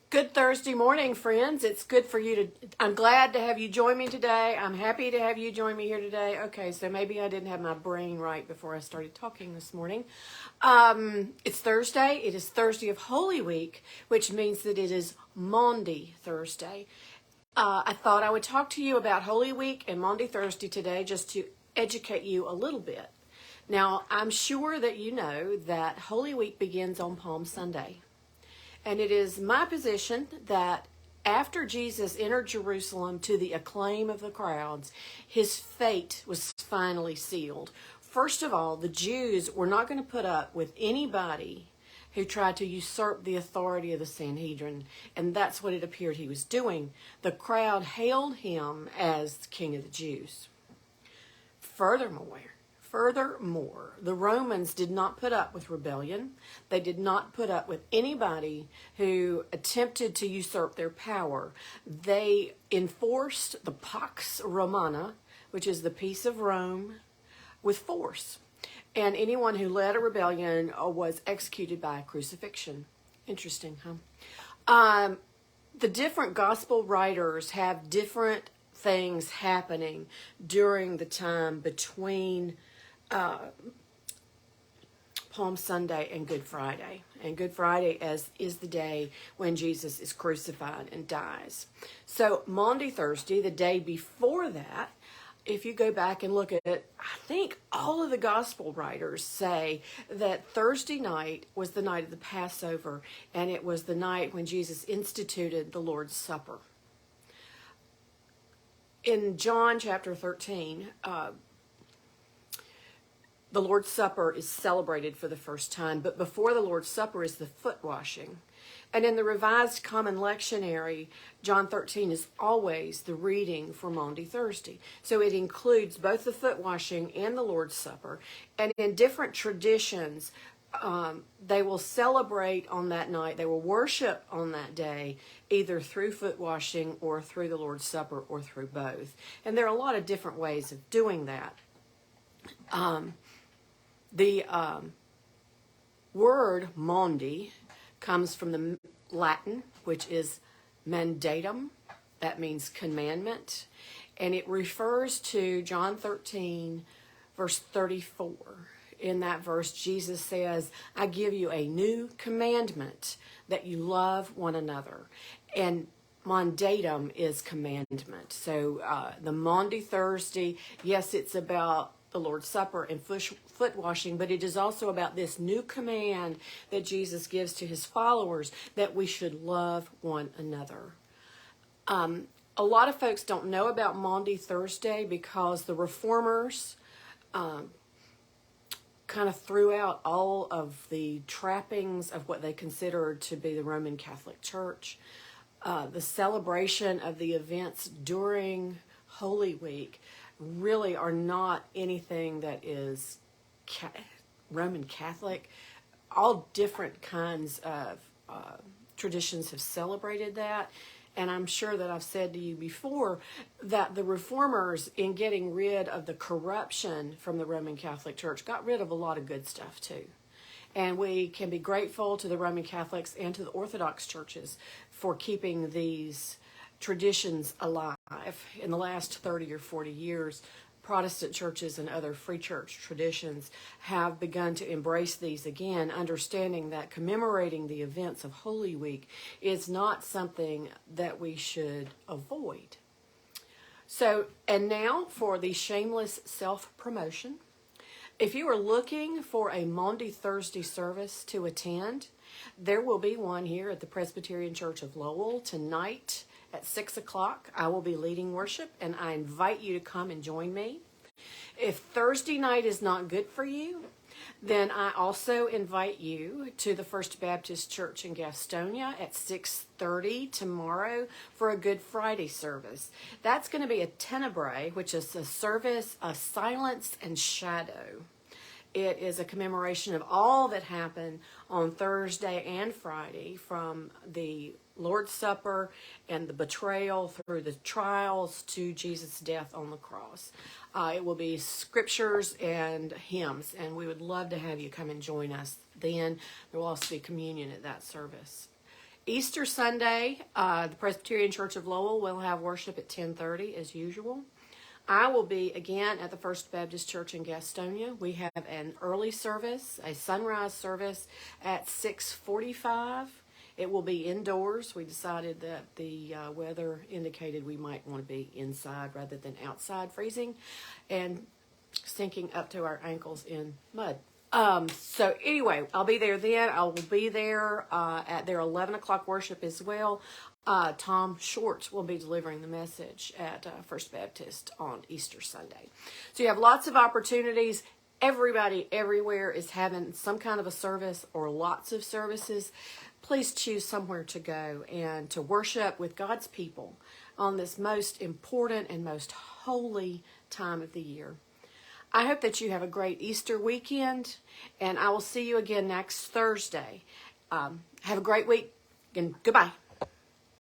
Good Thursday morning, friends. It's good for you to, I'm glad to have you join me today. I'm happy to have you join me here today. Okay, so maybe I didn't have my brain right before I started talking this morning. It's Thursday. It is Thursday of Holy Week, which means that it is Maundy Thursday. I thought I would talk to you about Holy Week and Maundy Thursday today just to educate you a little bit. Now, I'm sure that you know that Holy Week begins on Palm Sunday. And it is my position that after Jesus entered Jerusalem to the acclaim of the crowds, his fate was finally sealed. First of all, the Jews were not going to put up with anybody who tried to usurp the authority of the Sanhedrin, and that's what it appeared he was doing. The crowd hailed him as King of the Jews. Furthermore, the Romans did not put up with rebellion. They did not put up with anybody who attempted to usurp their power. They enforced the Pax Romana, which is the peace of Rome, with force. And anyone who led a rebellion was executed by crucifixion. Interesting, huh? The different gospel writers have different things happening during the time between Palm Sunday and Good Friday. And Good Friday is the day when Jesus is crucified and dies. So Maundy Thursday, the day before that, if you go back and look at it, I think all of the gospel writers say that Thursday night was the night of the Passover, and it was the night when Jesus instituted the Lord's Supper. In John chapter 13, the Lord's Supper is celebrated for the first time, but before the Lord's Supper is the foot washing. And in the Revised Common Lectionary, John 13 is always the reading for Maundy Thursday. So it includes both the foot washing and the Lord's Supper. And in different traditions, they will celebrate on that night. They will worship on that day, either through foot washing or through the Lord's Supper or through both. And there are a lot of different ways of doing that. The word Maundy comes from the Latin, which is mandatum. That means commandment. And it refers to John 13, verse 34. In that verse, Jesus says, I give you a new commandment, that you love one another. And mandatum is commandment. So the Maundy Thursday, yes, it's about the Lord's Supper and foot washing, but it is also about this new command that Jesus gives to his followers, that we should love one another. A lot of folks don't know about Maundy Thursday because the reformers kind of threw out all of the trappings of what they considered to be the Roman Catholic Church. The celebration of the events during Holy Week really are not anything that is Roman Catholic. All different kinds of traditions have celebrated that. And I'm sure that I've said to you before that the reformers, in getting rid of the corruption from the Roman Catholic Church, got rid of a lot of good stuff too. And we can be grateful to the Roman Catholics and to the Orthodox churches for keeping these traditions alive. In the last 30 or 40 years, Protestant churches and other free church traditions have begun to embrace these again, understanding that commemorating the events of Holy Week is not something that we should avoid. So, and now for the shameless self-promotion. If you are looking for a Maundy Thursday service to attend, there will be one here at the Presbyterian Church of Lowell tonight at 6 o'clock. I will be leading worship, and I invite you to come and join me. If Thursday night is not good for you, then I also invite you to the First Baptist Church in Gastonia at 6:30 tomorrow for a Good Friday service. That's going to be a tenebrae, which is a service of silence and shadow. It is a commemoration of all that happened on Thursday and Friday, from the Lord's Supper and the betrayal through the trials to Jesus' death on the cross. It will be scriptures and hymns, and we would love to have you come and join us then. There will also be communion at that service. Easter Sunday, the Presbyterian Church of Lowell will have worship at 10:30 as usual. I will be again at the First Baptist Church in Gastonia. We have an early service, a sunrise service at 6:45. It will be indoors. We decided that the weather indicated we might want to be inside rather than outside freezing and stinking up to our ankles in mud. So anyway, I'll be there then. I will be there at their 11 o'clock worship as well. Tom Short will be delivering the message at First Baptist on Easter Sunday. So you have lots of opportunities. Everybody everywhere is having some kind of a service or lots of services. Please choose somewhere to go and to worship with God's people on this most important and most holy time of the year. I hope that you have a great Easter weekend, and I will see you again next Thursday. Have a great week, and goodbye.